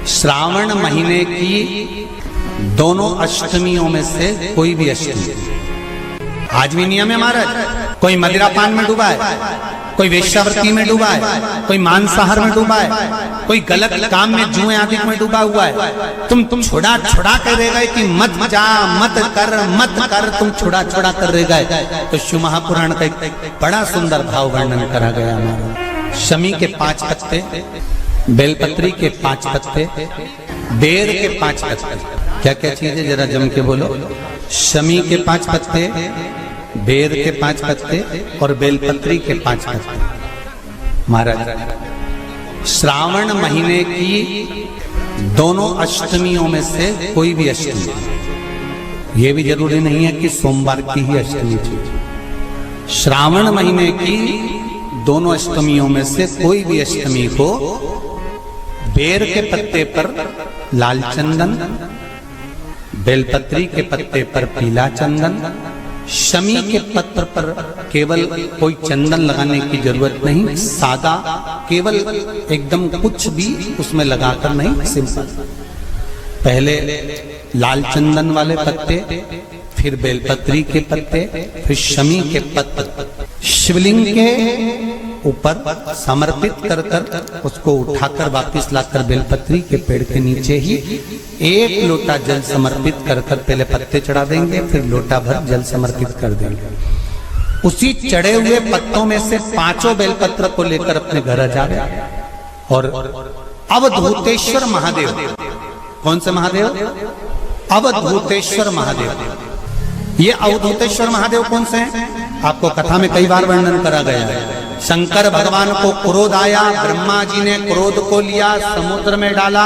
श्रावण महीने की दोनों अष्टमियों में से कोई भी अष्टमी, आज भी नियम है महाराज, कोई मदिरा पान में डूबा है, कोई वेश्यावृत्ति में डूबा है, कोई मांसाहार में डूबा है, कोई गलत काम में जुए आदि में डूबा हुआ है। तुम छुड़ा कर रह गए कि मत जा, मत कर, तुम छुड़ा कर रह गए। तो शिव महापुराण का एक बड़ा सुंदर भाव वर्णन करा गया हमारा। शमी के 5 पत्ते, बेलपत्री के 5 पत्ते, बेर के 5 पत्ते, क्या क्या चीज है जरा जम के बोलो। शमी के 5 पत्ते, बेर के 5 पत्ते और बेलपत्री के 5 पत्ते। महाराज श्रावण महीने की दोनों अष्टमियों में से कोई भी अष्टमी, ये भी जरूरी नहीं है कि सोमवार की ही अष्टमी थी। श्रावण महीने की दोनों अष्टमियों में से कोई भी अष्टमी को बेर के पत्ते पर लाल चंदन, बेलपत्री के पत्ते पर पीला चंदन, शमी के पत्र पर केवल कोई चंदन लगाने की जरूरत नहीं, सादा केवल एकदम कुछ भी उसमें लगाकर नहीं, सिंपल। पहले लाल चंदन वाले पत्ते, फिर बेलपत्री के पत्ते, फिर शमी के पत्ते शिवलिंग के ऊपर समर्पित कर उसको उठाकर वापस लाकर बेलपत्री के पेड़ के नीचे ही 1 लोटा जल समर्पित कर पहले पत्ते चढ़ा देंगे, फिर लोटा भर जल समर्पित कर देंगे। उसी चढ़े हुए पत्तों में से 5 बेलपत्र को लेकर अपने घर आ जाए और अवधूतेश्वर महादेव, कौन से महादेव? अवधूतेश्वर महादेव। ये अवधूतेश्वर महादेव कौन से हैं? आपको कथा में कई बार वर्णन करा गया है। शंकर भगवान को क्रोध आया, ब्रह्मा जी ने क्रोध को लिया, समुद्र में डाला।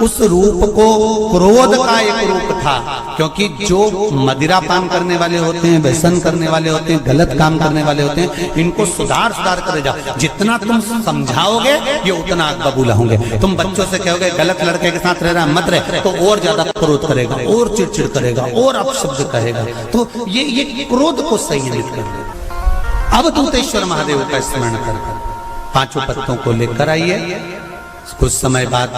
उस रूप को क्रोध का एक रूप था, क्योंकि जो मदिरा पान करने वाले होते हैं, व्यसन करने वाले होते हैं, गलत काम करने वाले होते हैं, इनको सुधार करे जाओ। जितना तुम समझाओगे ये उतना आग बबूला होंगे। तुम बच्चों से कहोगे गलत लड़के के साथ रह रहा मत रहे, तो और ज्यादा क्रोध करेगा, और चिड़चिड़ करेगा, और अपशब्द कहेगा। तो ये क्रोध को संयमित कर। अवधूतेश्वर महादेव का स्मरण कर 5 पत्तों को लेकर आइए। कुछ समय बाद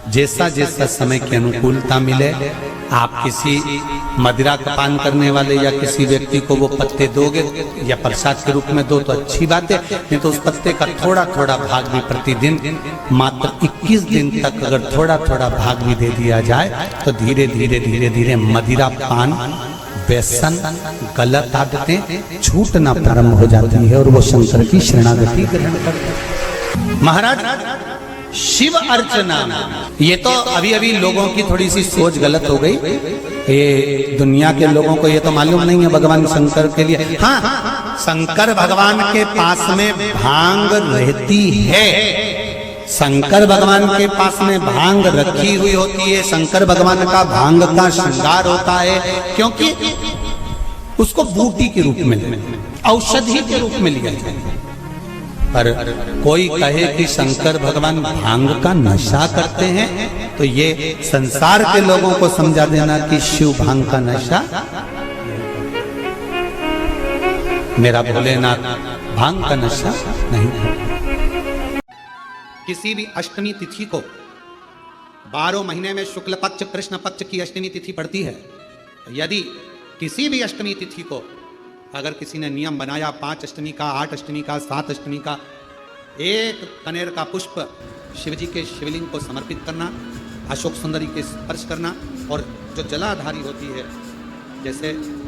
जैसा जैसा समय की अनुकूलता मिले, आप किसी मदिरा का पान करने वाले या किसी व्यक्ति को वो पत्ते दोगे या प्रसाद के रूप में दो तो अच्छी बात है, नहीं तो उस पत्ते का थोड़ा थोड़ा भाग भी प्रतिदिन मात्र 21 दिन तक अगर थोड़ा थोड़ा भाग भी दे दिया जाए तो धीरे धीरे मदिरा पान, व्यसन, गलत आदतें छूटना प्रारंभ हो जाती है और वो शंकर की शरणागति ग्रहण करते हैं। महाराज शिव अर्चना, ये तो अभी लोगों की थोड़ी सी सोच गलत हो गई। ये दुनिया के लोगों को ये तो मालूम नहीं है भगवान शंकर के लिए। हाँ, शंकर भगवान के पास में भांग रहती है, शंकर भगवान के पास में भांग रखी हुई होती है। शंकर भगवान का भांग का श्रृंगार होता है, क्योंकि उसको बूटी के रूप में, औषधि के रूप में लिया जाए। पर कोई कहे कि शंकर भगवान भांग का नशा करते हैं, तो ये संसार के लोगों को समझा देना कि शिव भांग का नशा, मेरा भोलेनाथ भांग का नशा नहीं करते। किसी भी अष्टमी तिथि को 12 महीने में शुक्ल पक्ष कृष्ण पक्ष की अष्टमी तिथि पड़ती है। यदि किसी भी अष्टमी तिथि को अगर किसी ने नियम बनाया 5 अष्टमी का, 8 अष्टमी का, 7 अष्टमी का, 1 कनेर का पुष्प शिव जी के शिवलिंग को समर्पित करना, अशोक सुंदरी के स्पर्श करना, और जो जलाधारी होती है, जैसे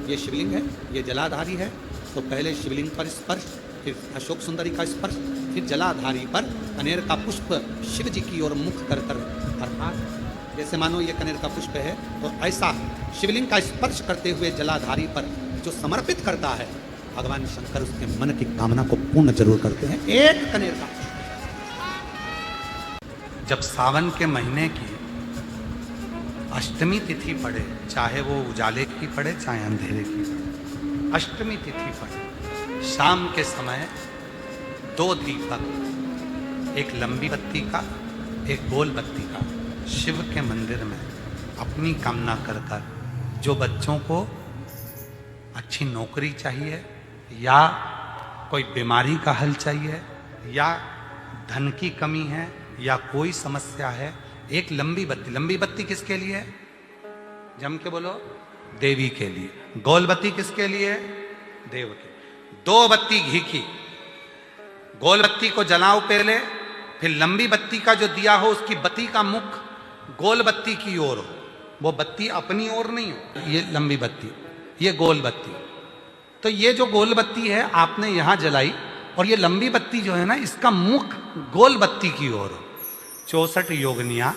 ये शिवलिंग है, ये जलाधारी है, तो पहले शिवलिंग पर स्पर्श, फिर अशोक सुंदरी का स्पर्श, फिर जलाधारी पर कनेर का पुष्प शिव जी की ओर मुख कर अर्थात जैसे मानो ये कनेर का पुष्प है, तो ऐसा शिवलिंग का स्पर्श करते हुए जलाधारी पर जो समर्पित करता है, भगवान शंकर उसके मन की कामना को पूर्ण जरूर करते हैं। 1 कनेर का जब सावन के महीने की अष्टमी तिथि पड़े, चाहे वो उजाले की पड़े चाहे अंधेरे की, अष्टमी तिथि पड़े, शाम के समय 2 दीपक, एक लंबी बत्ती का, एक गोल बत्ती का, शिव के मंदिर में अपनी कामना कर जो बच्चों को अच्छी नौकरी चाहिए, या कोई बीमारी का हल चाहिए, या धन की कमी है, या कोई समस्या है, एक लंबी बत्ती किसके लिए है? जम के बोलो, देवी के लिए। गोल बत्ती किसके लिए है? देव के। 2 बत्ती घी की, गोल बत्ती को जलाओ पहले, फिर लंबी बत्ती का जो दिया हो उसकी बत्ती का मुख गोल बत्ती की ओर हो, वो बत्ती अपनी ओर नहीं हो। ये लंबी बत्ती, ये गोल बत्ती। तो ये जो गोल बत्ती है आपने यहां जलाई, और ये लंबी बत्ती जो है ना, इसका मुख गोल बत्ती की ओर हो। 64 योगनियां,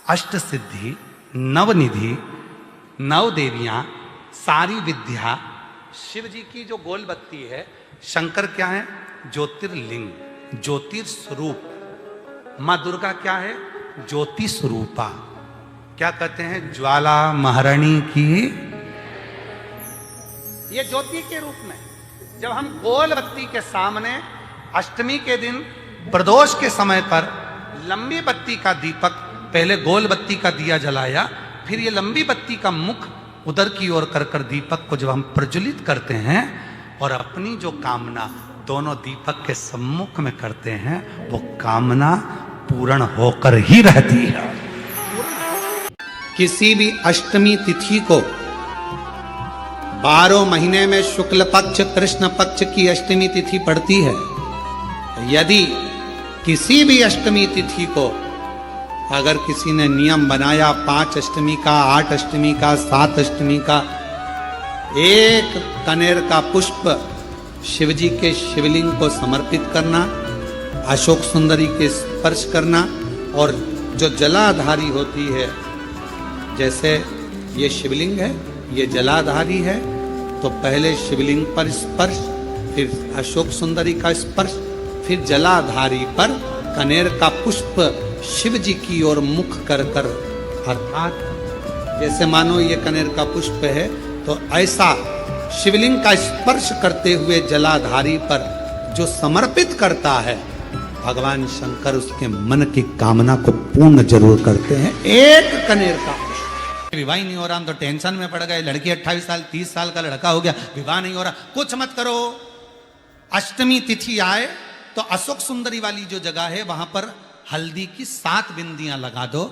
अष्ट सिद्धि, नवनिधि, 9 देवियां, सारी विद्या। शिव जी की जो गोल बत्ती है, शंकर क्या है? ज्योतिर्लिंग, ज्योतिर्स्वरूप। मां दुर्गा क्या है? ज्योति स्वरूपा। क्या कहते हैं? ज्वाला महारानी की, ये ज्योति के रूप में। जब हम गोल बत्ती के सामने अष्टमी के दिन प्रदोष के समय पर लंबी बत्ती का दीपक, पहले गोल बत्ती का दिया जलाया, फिर ये लंबी बत्ती का मुख उधर की ओर कर दीपक को जब हम प्रज्वलित करते हैं और अपनी जो कामना दोनों दीपक के सम्मुख में करते हैं, वो कामना पूर्ण होकर ही रहती है। किसी भी अष्टमी तिथि को 12 महीने में शुक्ल पक्ष कृष्ण पक्ष की अष्टमी तिथि पड़ती है। यदि किसी भी अष्टमी तिथि को अगर किसी ने नियम बनाया 5 अष्टमी का, 8 अष्टमी का, 7 अष्टमी का, 1 कनेर का पुष्प शिवजी के शिवलिंग को समर्पित करना, अशोक सुंदरी के स्पर्श करना, और जो जलाधारी होती है, जैसे ये शिवलिंग है, ये जलाधारी है, तो पहले शिवलिंग पर स्पर्श, फिर अशोक सुंदरी का स्पर्श, फिर जलाधारी पर कनेर का पुष्प शिव जी की ओर मुख कर अर्थात जैसे मानो ये कनेर का पुष्प है, तो ऐसा शिवलिंग का स्पर्श करते हुए जलाधारी पर जो समर्पित करता है, भगवान शंकर उसके मन की कामना को पूर्ण जरूर करते हैं। 1 कनेर का पुष्प। विवाह नहीं हो रहा, हम तो टेंशन में पड़ गए, लड़की 28 साल 30 साल का लड़का हो गया, विवाह नहीं हो रहा। कुछ मत करो, अष्टमी तिथि आए तो अशोक सुंदरी वाली जो जगह है वहां पर हल्दी की 7 बिंदियां लगा दो,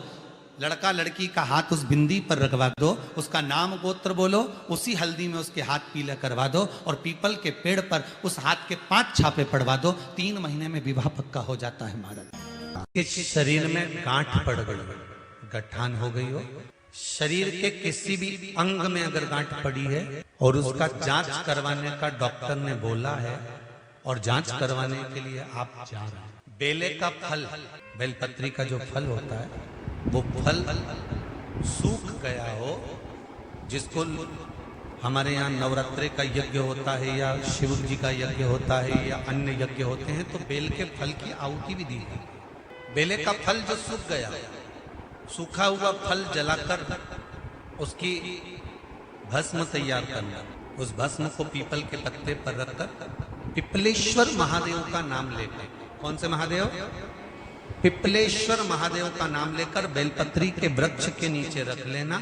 लड़का लड़की का हाथ उस बिंदी पर रखवा दो, उसका नाम गोत्र बोलो, उसी हल्दी में उसके हाथ पीला करवा दो, और पीपल के पेड़ पर उस हाथ के 5 छापे पड़वा दो। 3 महीने में विवाह पक्का हो जाता है महाराज। इस शरीर में गांठ पड़ गई, गठान हो गई हो, शरीर के किसी भी अंग में अगर गांठ पड़ी है और उसका जांच करवाने का डॉक्टर ने बोला है, और जांच करवाने के लिए आप जा रहे हैं, बेले का फल, बेलपत्री का जो फल होता है, वो फल सूख गया हो, जिसको हमारे यहाँ नवरात्रे का यज्ञ होता है या शिव जी का यज्ञ होता है या अन्य यज्ञ होते हैं, तो बेल के फल की आहुति भी दी है। बेले का फल जो सूख गया, सूखा हुआ फल जलाकर उसकी भस्म तैयार करना, उस भस्म को पीपल के पत्ते पर रखकर पिपलेश्वर महादेव का नाम लेकर, कौन से महादेव? पिपलेश्वर महादेव का नाम लेकर बेलपत्री के वृक्ष के नीचे रख लेना,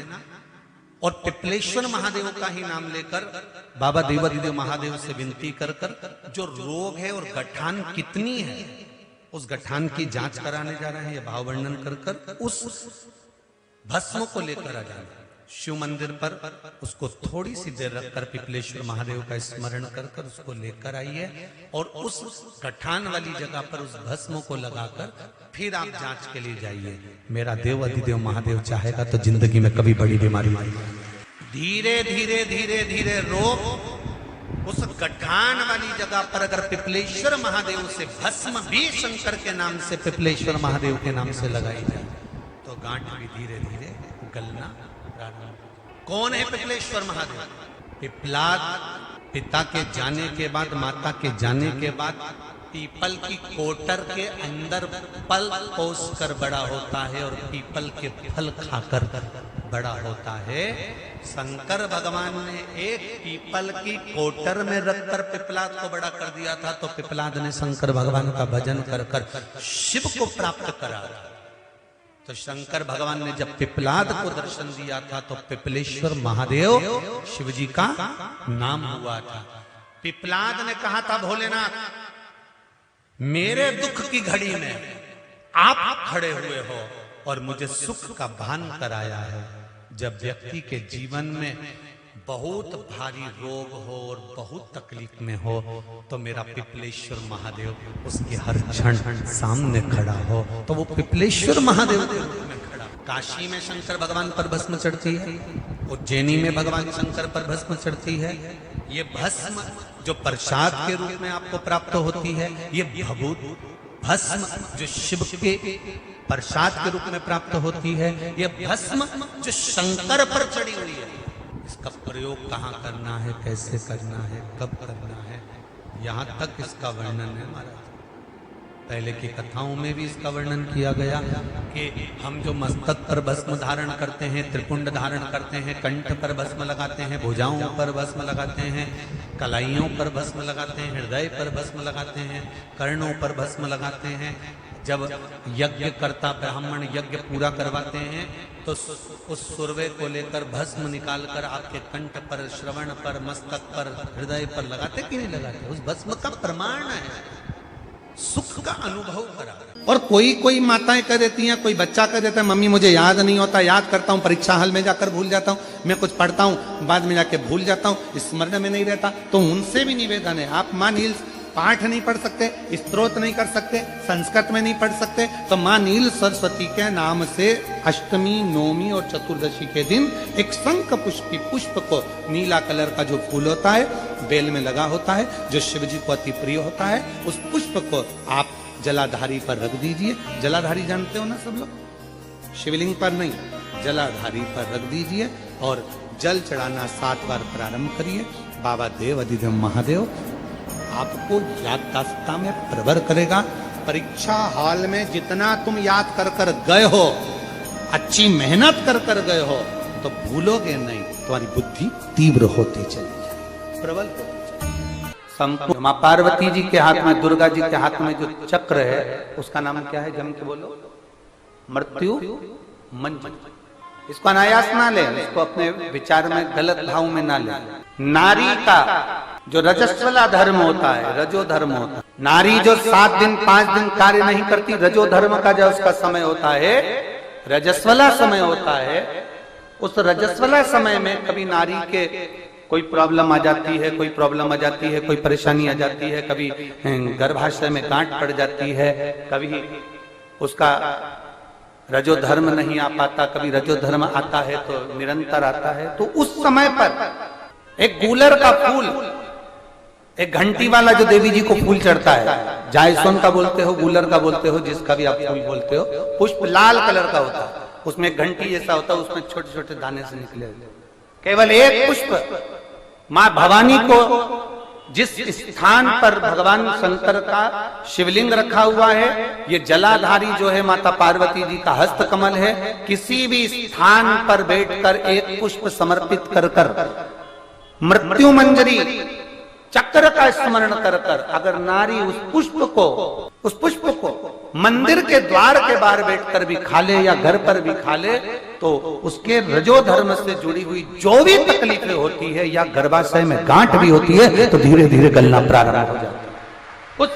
और पिपलेश्वर महादेव का ही नाम लेकर बाबा देवादिदेव महादेव से विनती कर जो रोग है और गठान कितनी है, उस गठान की जांच कराने जा रहे हैं, ये भाव वर्णन कर उस भस्म को लेकर आ जाना शिव मंदिर पर, उसको थोड़ी सी देर रखकर पिपलेश्वर महादेव का स्मरण कर उसको लेकर आइए, और उस गठान वाली जगह पर उस भस्म को लगाकर फिर आप जांच के लिए जाइए। मेरा देव अधिदेव महादेव चाहेगा तो जिंदगी में कभी बड़ी बीमारी धीरे धीरे धीरे धीरे रोग उस गठान वाली जगह पर अगर पिपलेश्वर महादेव से भस्म भी शंकर के नाम से, पिपलेश्वर महादेव के नाम से लगाई जाए, तो गांठ भी धीरे धीरे गलना। कौन है पिपलेश्वर महादेव? पिपलाद पिता के जाने के बाद, माता के जाने के बाद पीपल की कोटर के अंदर पल पोस कर बड़ा होता है और पीपल के फल खाकर बड़ा होता है। शंकर भगवान ने एक पीपल की कोटर में रखकर पिपलाद को बड़ा कर दिया था, तो पिपलाद ने शंकर भगवान का भजन कर शिव को प्राप्त करा। तो शंकर भगवान ने जब पिपलाद को दर्शन दिया था, तो पिपलेश्वर महादेव शिव जी का नाम हुआ था। पिपलाद ने कहा था, भोलेनाथ मेरे दुख की घड़ी में आप खड़े हुए हो, और मुझे सुख का भान कराया है। जब व्यक्ति के जीवन में बहुत भारी रोग हो और बहुत तकलीफ में हो तो मेरा पिपलेश्वर महादेव उसके हर क्षण सामने खड़ा हो, तो वो पिपलेश्वर महादेव के रूप में खड़ा। काशी में शंकर भगवान पर भस्म चढ़ती है, उज्जैनी में भगवान शंकर पर भस्म चढ़ती है। ये भस्म जो प्रसाद के रूप में आपको प्राप्त होती है, ये भस्म जो शिव के प्रसाद के रूप में प्राप्त होती है, ये भस्म जो शंकर पर चढ़ी हुई है, इसका प्रयोग कहाँ करना है, कैसे करना है, कब करना है, यहाँ तक इसका वर्णन है महाराज। पहले की कथाओं में भी इसका वर्णन किया गया कि हम जो मस्तक पर भस्म धारण करते हैं, त्रिपुंड धारण करते हैं, कंठ पर भस्म लगाते हैं, भुजाओं पर भस्म लगाते हैं, कलाइयों पर भस्म लगाते हैं, हृदय पर भस्म लगाते हैं, कर्णों पर भस्म लगाते हैं। जब यज्ञ करता ब्राह्मण यज्ञ पूरा करवाते हैं तो उस सुरवे को लेकर भस्म निकाल कर आपके कंठ पर, श्रवण पर, मस्तक पर, हृदय पर लगाते कि नहीं लगाते? उस भस्म का प्रमाण है, सुख का अनुभव करा। और कोई माताएं कह देती हैं, कोई बच्चा कह देता है मम्मी मुझे याद नहीं होता, याद करता हूँ परीक्षा हॉल में जाकर भूल जाता हूँ, मैं कुछ पढ़ता हूँ बाद में जाके भूल जाता हूँ, स्मरण में नहीं रहता। तो उनसे भी निवेदन है, आप माँ नील पाठ नहीं पढ़ सकते, स्तोत्र नहीं कर सकते, संस्कृत में नहीं पढ़ सकते, तो माँ नील सरस्वती के नाम से अष्टमी, नवमी और चतुर्दशी के दिन एक शंख पुष्पी पुष्प को, नीला कलर का जो फूल होता है बेल में लगा होता है, जो शिव जी को अति प्रिय होता है, उस पुष्प को आप जलाधारी पर रख दीजिए। जलाधारी जानते हो ना सब लोग, शिवलिंग पर नहीं, जलाधारी पर रख दीजिए और जल चढ़ाना 7 बार प्रारंभ करिए। बाबा देव अधिदेव महादेव आपको याददाश्तता में प्रवर करेगा। परीक्षा हॉल में जितना तुम याद कर कर गए हो, अच्छी मेहनत कर कर गए हो, तो भूलोगे नहीं, तुम्हारी बुद्धि तीव्र होती चली जाए, प्रबल होती चली। संपूर्ण मां पार्वती जी के हाथ में, दुर्गा जी के हाथ में जो चक्र है उसका नाम क्या है? जम के बोलो, मृत्यु मंजन। इसको अनायास ना ले, इसको अपने विचार में गलत भाव में ना ले। नारी का जो रजस्वला धर्म होता है, रजो धर्म होता है, नारी जो 7 दिन 5 दिन कार्य नहीं करती, रजो धर्म का जो उसका समय होता है, रजस्वला समय होता है, उस रजस्वला समय में कभी नारी के कोई प्रॉब्लम आ जाती है, कोई प्रॉब्लम आ जाती है, कोई परेशानी आ जाती है, कभी गर्भाशय में गांठ पड़ जाती है, कभी उसका रजो धर्म नहीं आ पाता, कभी रजो धर्म आता है तो निरंतर आता है। तो उस समय पर एक गूलर का फूल, एक घंटी वाला जो देवी जी को फूल चढ़ता है, जायसोन का बोलते हो, गूलर का बोलते हो, जिसका भी आप फूल बोलते हो, पुष्प लाल कलर का होता है, उसमें एक घंटी जैसा होता है, उसमें छोटे छोटे दाने से निकले होते। केवल एक पुष्प मां भवानी को, जिस स्थान पर भगवान शंकर का शिवलिंग रखा हुआ है, ये जलाधारी जो है माता पार्वती जी का हस्त कमल है, किसी भी स्थान पर बैठकर एक पुष्प समर्पित कर कर मृत्यु मंजरी चक्र का स्मरण कर कर अगर नारी उस पुष्प को मंदिर के द्वार के बाहर बैठकर भी खा ले या घर पर भी खा ले, तो उसके रजो धर्म से जुड़ी हुई जो भी तकलीफें होती है या गर्भाशय में गांठ भी होती है, तो धीरे धीरे गलना प्रारंभ हो जाता है। उस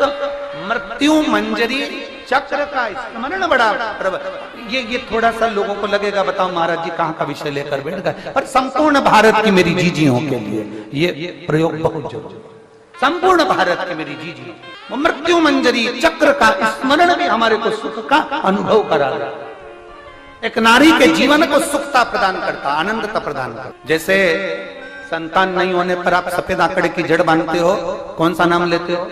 मृत्यु मंजरी चक्र का स्मरण बड़ा ये थोड़ा सा लोगों को लगेगा, बताओ महाराज जी कहाँ का विषय लेकर बैठ गए, पर संपूर्ण भारत की मेरी जीजियों के लिए ये प्रयोग बहुत जरूरी। संपूर्ण भारत की मेरी जीजी, मृत्यु मंजरी चक्र का स्मरण भी हमारे को सुख का अनुभव करा रहा है। एक नारी के जीवन को सुखता प्रदान करता, आनंदता प्रदान करता। जैसे संतान नहीं होने पर आप सफेद आंकड़े की जड़ बांधते हो, कौन सा नाम लेते हो?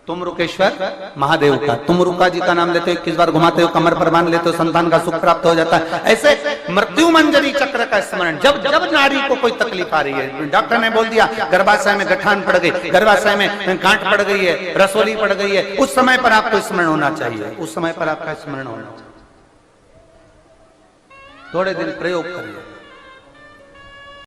तुम रुकेश्वर महादेव का। तुम रुका जी का नाम लेते हो, 21 बार घुमाते हो, कमर पर बांध लेते हो, संतान का सुख प्राप्त हो जाता है। ऐसे मृत्यु मंजरी चक्र का स्मरण, जब जब नारी को कोई तकलीफ आ रही है, डॉक्टर ने बोल दिया गर्भाशय में गठान पड़ गई, गर्भाशय में गांठ पड़ गई है, रसोली पड़ गई है, उस समय पर आपको स्मरण होना चाहिए, उस समय पर आपका स्मरण होना चाहिए। थोड़े दिन प्रयोग करिए।